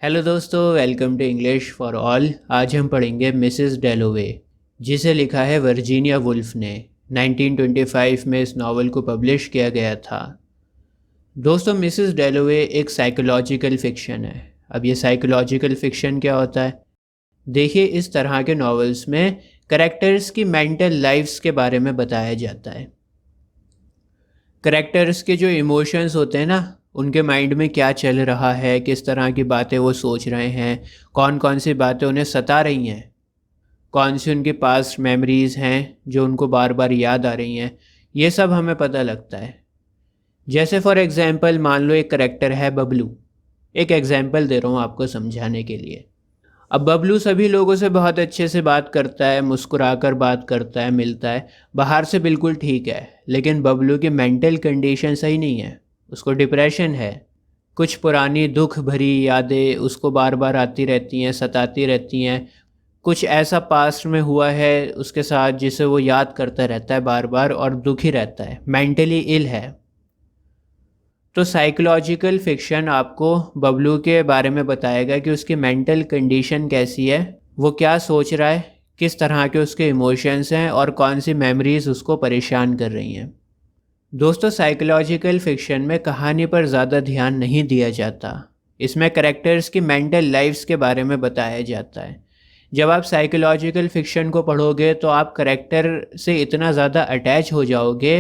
Hello दोस्तों, welcome to English for all. आज हम पढ़ेंगे मिसेस डेलोवे, जिसे लिखा है वर्जीनिया वुल्फ ने। 1925 में इस नावल को पब्लिश किया गया था। दोस्तों, मिसेस डेलोवे एक साइकोलॉजिकल फ़िक्शन है। अब ये साइकोलॉजिकल फ़िक्शन क्या होता है? देखिए, इस तरह के नावल्स में करेक्टर्स की मेंटल लाइफ्स के बारे में बताया जाता है। करेक्टर्स के जो इमोशंस होते हैं ना, उनके माइंड में क्या चल रहा है, किस तरह की बातें वो सोच रहे हैं, कौन कौन सी बातें उन्हें सता रही हैं, कौन सी उनकी पास्ट मेमोरीज़ हैं जो उनको बार बार याद आ रही हैं, ये सब हमें पता लगता है। जैसे फॉर एग्ज़ाम्पल मान लो एक करेक्टर है बबलू। एक एग्ज़ाम्पल दे रहा हूँ आपको समझाने के लिए। अब बबलू सभी लोगों से बहुत अच्छे से बात करता है, मुस्कुराकर बात करता है, मिलता है, बाहर से बिल्कुल ठीक है। लेकिन बबलू की मेंटल कंडीशन सही नहीं है, उसको डिप्रेशन है। कुछ पुरानी दुख भरी यादें उसको बार बार आती रहती हैं, सताती रहती हैं। कुछ ऐसा पास्ट में हुआ है उसके साथ जिसे वो याद करता रहता है बार बार और दुखी रहता है, मेंटली इल है। तो साइकोलॉजिकल फिक्शन आपको बबलू के बारे में बताएगा कि उसकी मेंटल कंडीशन कैसी है, वो क्या सोच रहा है, किस तरह के उसके इमोशंस हैं और कौन सी मेमोरीज़ उसको परेशान कर रही हैं। दोस्तों, साइकोलॉजिकल फिक्शन में कहानी पर ज़्यादा ध्यान नहीं दिया जाता। इसमें करेक्टर्स की मेंटल लाइफ्स के बारे में बताया जाता है। जब आप साइकोलॉजिकल फिक्शन को पढ़ोगे तो आप करेक्टर से इतना ज़्यादा अटैच हो जाओगे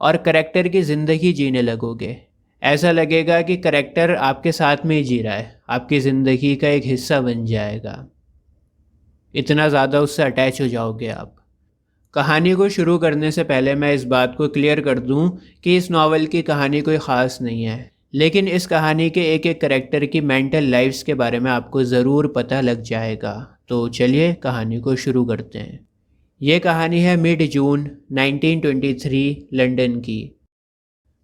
और करेक्टर की ज़िंदगी जीने लगोगे। ऐसा लगेगा कि करेक्टर आपके साथ में ही जी रहा है, आपकी ज़िंदगी का एक हिस्सा बन जाएगा। इतना ज़्यादा उससे अटैच हो जाओगे आप। कहानी को शुरू करने से पहले मैं इस बात को क्लियर कर दूं कि इस नावल की कहानी कोई ख़ास नहीं है, लेकिन इस कहानी के एक एक करेक्टर की मेंटल लाइफ्स के बारे में आपको ज़रूर पता लग जाएगा। तो चलिए कहानी को शुरू करते हैं। ये कहानी है मिड जून 1923 लंदन की।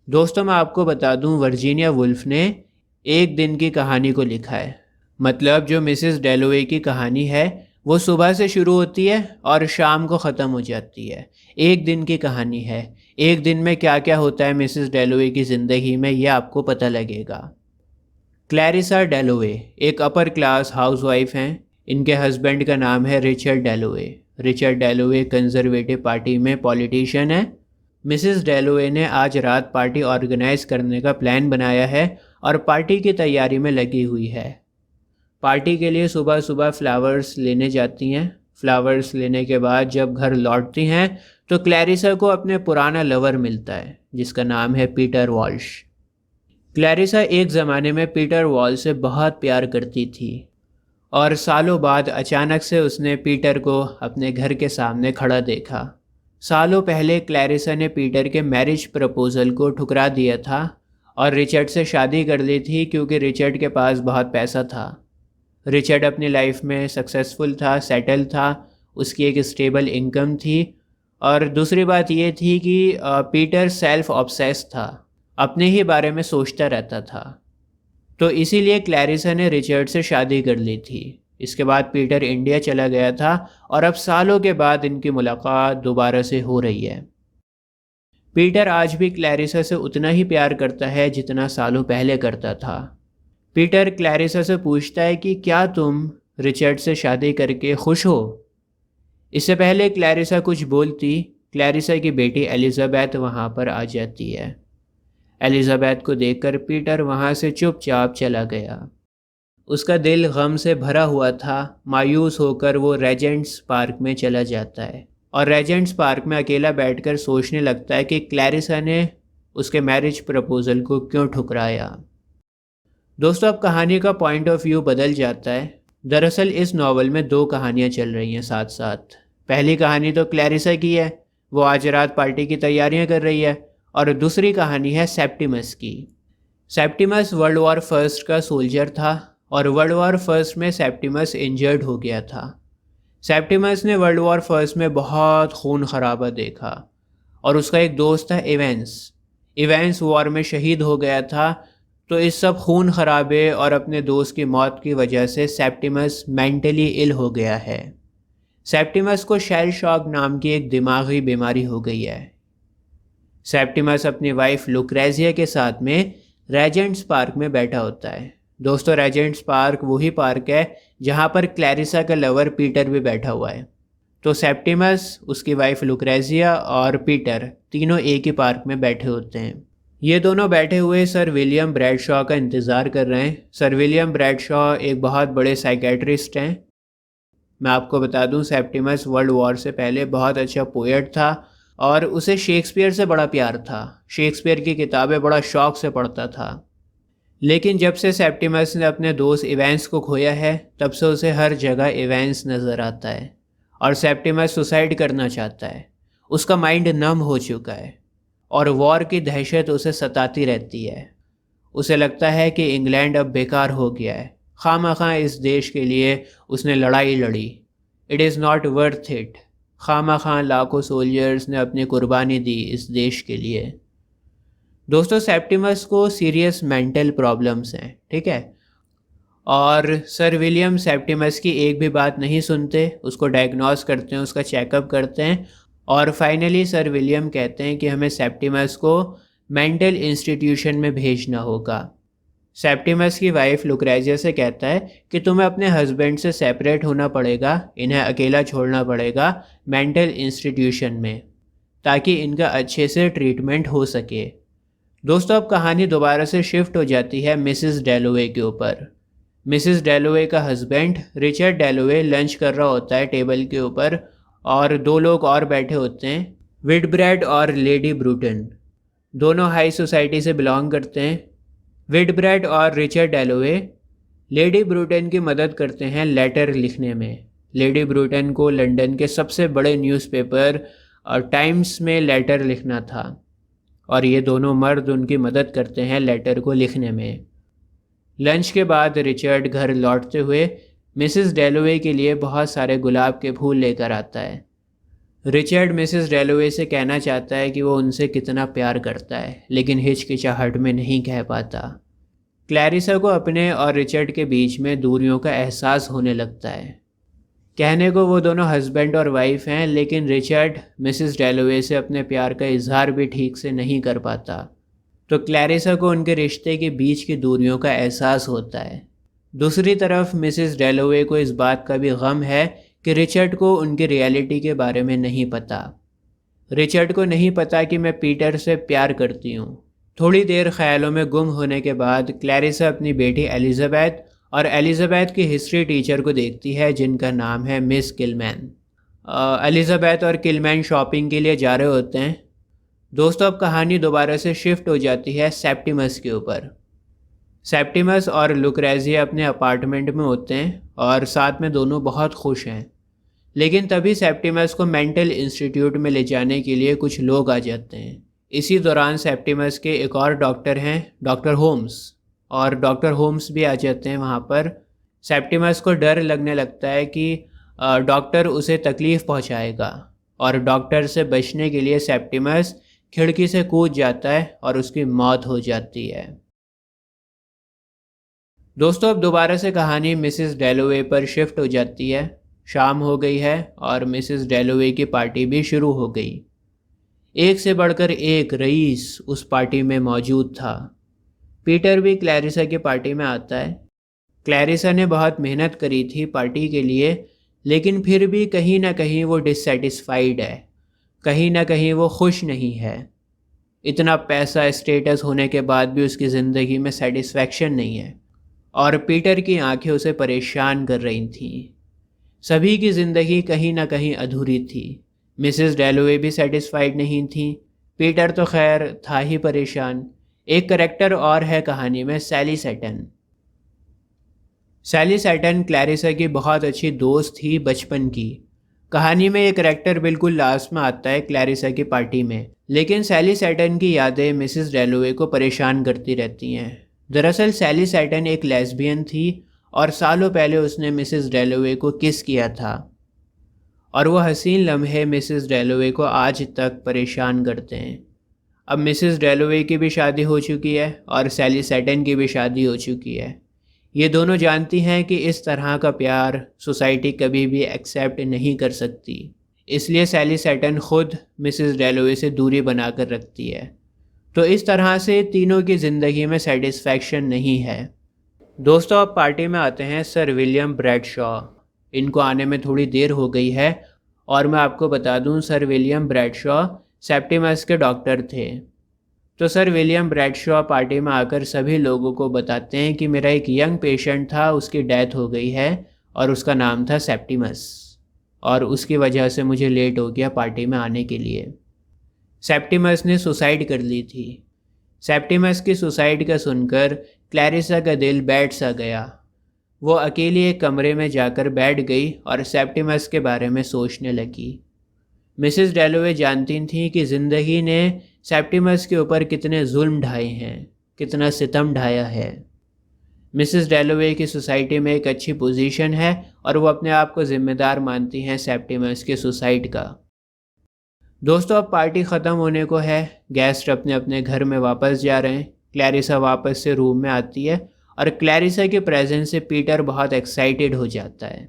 दोस्तों, मैं आपको बता दूं, वर्जीनिया वुल्फ ने एक दिन की कहानी को लिखा है। मतलब जो मिसेस डेलोवे की कहानी है वो सुबह से शुरू होती है और शाम को ख़त्म हो जाती है। एक दिन की कहानी है। एक दिन में क्या क्या होता है मिसेस डेलोवे की ज़िंदगी में, ये आपको पता लगेगा। क्लैरिसा डेलोवे एक अपर क्लास हाउसवाइफ हैं। इनके हस्बैंड का नाम है रिचर्ड डेलोवे। रिचर्ड डेलोवे कंजर्वेटिव पार्टी में पॉलिटिशियन है। मिसेस डेलोवे ने आज रात पार्टी ऑर्गेनाइज करने का प्लान बनाया है और पार्टी की तैयारी में लगी हुई है। पार्टी के लिए सुबह सुबह फ्लावर्स लेने जाती हैं। फ्लावर्स लेने के बाद जब घर लौटती हैं तो क्लैरिसा को अपने पुराना लवर मिलता है जिसका नाम है पीटर वॉल्श। क्लैरिसा एक ज़माने में पीटर वॉल्श से बहुत प्यार करती थी और सालों बाद अचानक से उसने पीटर को अपने घर के सामने खड़ा देखा। सालों पहले क्लैरिसा ने पीटर के मैरिज प्रपोज़ल को ठुकरा दिया था और रिचर्ड से शादी कर ली थी क्योंकि रिचर्ड के पास बहुत पैसा था। रिचर्ड अपनी लाइफ में सक्सेसफुल था, सेटल था, उसकी एक स्टेबल इनकम थी। और दूसरी बात ये थी कि पीटर सेल्फ ऑब्सेस था, अपने ही बारे में सोचता रहता था। तो इसीलिए क्लैरिसा ने रिचर्ड से शादी कर ली थी। इसके बाद पीटर इंडिया चला गया था और अब सालों के बाद इनकी मुलाकात दोबारा से हो रही है। पीटर आज भी क्लैरिसा से उतना ही प्यार करता है जितना सालों पहले करता था। पीटर क्लैरिसा से पूछता है कि क्या तुम रिचर्ड से शादी करके खुश हो? इससे पहले क्लैरिसा कुछ बोलती, क्लैरिसा की बेटी एलिज़ाबेथ वहाँ पर आ जाती है। एलिज़ाबेथ को देखकर पीटर वहाँ से चुपचाप चला गया। उसका दिल गम से भरा हुआ था। मायूस होकर वो रेजेंट्स पार्क में चला जाता है और रेजेंट्स पार्क में अकेला बैठकर सोचने लगता है कि क्लैरिसा ने उसके मैरिज प्रपोज़ल को क्यों ठुकराया। दोस्तों, अब कहानी का पॉइंट ऑफ व्यू बदल जाता है। दरअसल इस नावल में दो कहानियाँ चल रही हैं साथ साथ। पहली कहानी तो क्लैरिसा की है, वो आज रात पार्टी की तैयारियाँ कर रही है, और दूसरी कहानी है सेप्टिमस की। सेप्टिमस वर्ल्ड वॉर फर्स्ट का सोल्जर था और वर्ल्ड वॉर फर्स्ट में सेप्टिमस इंजर्ड हो गया था। सेप्टिमस ने वर्ल्ड वॉर फर्स्ट में बहुत खून खराबा देखा और उसका एक दोस्त था इवेंस। इवेंस वॉर में शहीद हो गया था। तो इस सब खून खराबे और अपने दोस्त की मौत की वजह से सेप्टिमस मेंटली इल हो गया है। सेप्टिमस को शेल शॉक नाम की एक दिमागी बीमारी हो गई है। सेप्टिमस अपनी वाइफ लुक्रेजिया के साथ में रेजेंट्स पार्क में बैठा होता है। दोस्तों रेजेंट्स पार्क वही पार्क है जहाँ पर क्लैरिसा का लवर पीटर भी बैठा हुआ है। तो सेप्टिमस, उसकी वाइफ लुक्रेजिया और पीटर तीनों एक ही पार्क में बैठे होते हैं। ये दोनों बैठे हुए सर विलियम ब्रैडशॉ का इंतज़ार कर रहे हैं। सर विलियम ब्रैडशॉ एक बहुत बड़े साइकेट्रिस्ट हैं। मैं आपको बता दूं, सेप्टिमस वर्ल्ड वॉर से पहले बहुत अच्छा पोएट था और उसे शेक्सपियर से बड़ा प्यार था। शेक्सपियर की किताबें बड़ा शौक से पढ़ता था। लेकिन जब से सेप्टिमस ने अपने दोस्त इवेंस को खोया है, तब से उसे हर जगह इवेंस नज़र आता है और सेप्टिमस सुसाइड करना चाहता है। उसका माइंड नम हो चुका है और वॉर की दहशत उसे सताती रहती है। उसे लगता है कि इंग्लैंड अब बेकार हो गया है। खामखा इस देश के लिए उसने लड़ाई लड़ी। It is not worth it. खामखा लाखों सोल्जर्स ने अपनी कुर्बानी दी इस देश के लिए। दोस्तों सेप्टिमस को सीरियस मेंटल प्रॉब्लम्स हैं, ठीक है। और सर विलियम सेप्टिमस की एक भी बात नहीं सुनते, उसको डायग्नोस करते हैं, उसका चेकअप करते हैं और फाइनली सर विलियम कहते हैं कि हमें सेप्टिमस को मेंटल इंस्टीट्यूशन में भेजना होगा। सेप्टिमस की वाइफ लुक्रेजिया से कहता है कि तुम्हें अपने हस्बैंड से सेपरेट होना पड़ेगा, इन्हें अकेला छोड़ना पड़ेगा मेंटल इंस्टीट्यूशन में, ताकि इनका अच्छे से ट्रीटमेंट हो सके। दोस्तों अब कहानी दोबारा से शिफ्ट हो जाती है मिसेस डैलोवे के ऊपर। मिसेस डैलोवे का हस्बैंड रिचर्ड डैलोवे लंच कर रहा होता है टेबल के ऊपर और दो लोग और बैठे होते हैं, विडब्रेड और लेडी ब्रूटन। दोनों हाई सोसाइटी से बिलोंग करते हैं। विडब्रेड और रिचर्ड डैलोवे लेडी ब्रूटन की मदद करते हैं लेटर लिखने में। लेडी ब्रूटन को लंदन के सबसे बड़े न्यूज़पेपर टाइम्स में लेटर लिखना था और ये दोनों मर्द उनकी मदद करते हैं लेटर को लिखने में। लंच के बाद रिचर्ड घर लौटते हुए मिसेस डैलोवे के लिए बहुत सारे गुलाब के फूल लेकर आता है। रिचर्ड मिसेस डैलोवे से कहना चाहता है कि वो उनसे कितना प्यार करता है, लेकिन हिचकिचाहट में नहीं कह पाता। क्लैरिसा को अपने और रिचर्ड के बीच में दूरियों का एहसास होने लगता है। कहने को वो दोनों हस्बैंड और वाइफ हैं, लेकिन रिचर्ड मिसेस डैलोवे से अपने प्यार का इजहार भी ठीक से नहीं कर पाता। तो क्लैरिसा को उनके रिश्ते के बीच की दूरियों का एहसास होता है। दूसरी तरफ मिसेस डैलोवे को इस बात का भी गम है कि रिचर्ड को उनकी रियलिटी के बारे में नहीं पता। रिचर्ड को नहीं पता कि मैं पीटर से प्यार करती हूँ। थोड़ी देर ख्यालों में गुम होने के बाद क्लैरिसा अपनी बेटी एलिजाबेथ और एलिजाबेथ की हिस्ट्री टीचर को देखती है, जिनका नाम है मिस किलमैन। एलिजाबेथ और किलमैन शॉपिंग के लिए जा रहे होते हैं। दोस्तों अब कहानी दोबारा से शिफ्ट हो जाती है सेप्टिमस के ऊपर। सेप्टिमस और लुक्रेजिया अपने अपार्टमेंट में होते हैं और साथ में दोनों बहुत खुश हैं। लेकिन तभी सेप्टिमस को मेंटल इंस्टीट्यूट में ले जाने के लिए कुछ लोग आ जाते हैं। इसी दौरान सेप्टिमस के एक और डॉक्टर हैं, डॉक्टर होम्स, और डॉक्टर होम्स भी आ जाते हैं वहाँ पर। सेप्टिमस को डर लगने लगता है कि डॉक्टर उसे तकलीफ़ पहुँचाएगा और डॉक्टर से बचने के लिए सेप्टिमस खिड़की से कूद जाता है और उसकी मौत हो जाती है। दोस्तों अब दोबारा से कहानी मिसेस डैलोवे पर शिफ्ट हो जाती है। शाम हो गई है और मिसेस डैलोवे की पार्टी भी शुरू हो गई। एक से बढ़कर एक रईस उस पार्टी में मौजूद था। पीटर भी क्लैरिसा की पार्टी में आता है। क्लैरिसा ने बहुत मेहनत करी थी पार्टी के लिए, लेकिन फिर भी कहीं ना कहीं वो डिससेटिस्फाइड है, कहीं ना कहीं वो खुश नहीं है। इतना पैसा स्टेटस होने के बाद भी उसकी ज़िंदगी में सेटिस्फैक्शन नहीं है और पीटर की आंखें उसे परेशान कर रही थीं। सभी की ज़िंदगी कहीं ना कहीं अधूरी थी। मिसेस डैलोवे भी सेटिस्फाइड नहीं थी। पीटर तो खैर था ही परेशान। एक करेक्टर और है कहानी में, सैली सैटन। सैली सैटन क्लैरिसा की बहुत अच्छी दोस्त थी बचपन की। कहानी में ये करेक्टर बिल्कुल लास्ट में आता है क्लैरिसा की पार्टी में, लेकिन सैली सैटन की यादें मिसेस डैलोवे को परेशान करती रहती हैं। दरअसल सैली सैटन एक लेस्बियन थी और सालों पहले उसने मिसेस डैलोवे को किस किया था और वो हसीन लम्हे मिसेस डैलोवे को आज तक परेशान करते हैं। अब मिसेस डैलोवे की भी शादी हो चुकी है और सैली सैटन की भी शादी हो चुकी है। ये दोनों जानती हैं कि इस तरह का प्यार सोसाइटी कभी भी एक्सेप्ट नहीं कर सकती, इसलिए सैली सैटन खुद मिसेस डैलोवे से दूरी बना कर रखती है। तो इस तरह से तीनों की ज़िंदगी में सेटिस्फैक्शन नहीं है। दोस्तों अब पार्टी में आते हैं सर विलियम ब्रैडशॉ। इनको आने में थोड़ी देर हो गई है और मैं आपको बता दूं सर विलियम ब्रैडशॉ सेप्टिमस के डॉक्टर थे। तो सर विलियम ब्रैडशॉ पार्टी में आकर सभी लोगों को बताते हैं कि मेरा एक यंग पेशेंट था, उसकी डेथ हो गई है और उसका नाम था सेप्टिमस, और उसकी वजह से मुझे लेट हो गया पार्टी में आने के लिए। सेप्टिमस ने सुसाइड कर ली थी। सेप्टिमस की सुसाइड का सुनकर क्लैरिसा का दिल बैठ सा गया। वो अकेली एक कमरे में जाकर बैठ गई और सेप्टिमस के बारे में सोचने लगी। मिसेस डैलोवे जानती थीं कि ज़िंदगी ने सेप्टिमस के ऊपर कितने जुल्म ढाए हैं, कितना सितम ढाया है। मिसेस डैलोवे की सोसाइटी में एक अच्छी पोजीशन है और वो अपने आप को ज़िम्मेदार मानती हैं सेप्टिमस के सुसाइड का। दोस्तों अब पार्टी ख़त्म होने को है, गेस्ट अपने अपने घर में वापस जा रहे हैं। क्लैरिसा वापस से रूम में आती है और क्लैरिसा के प्रेजेंस से पीटर बहुत एक्साइटेड हो जाता है।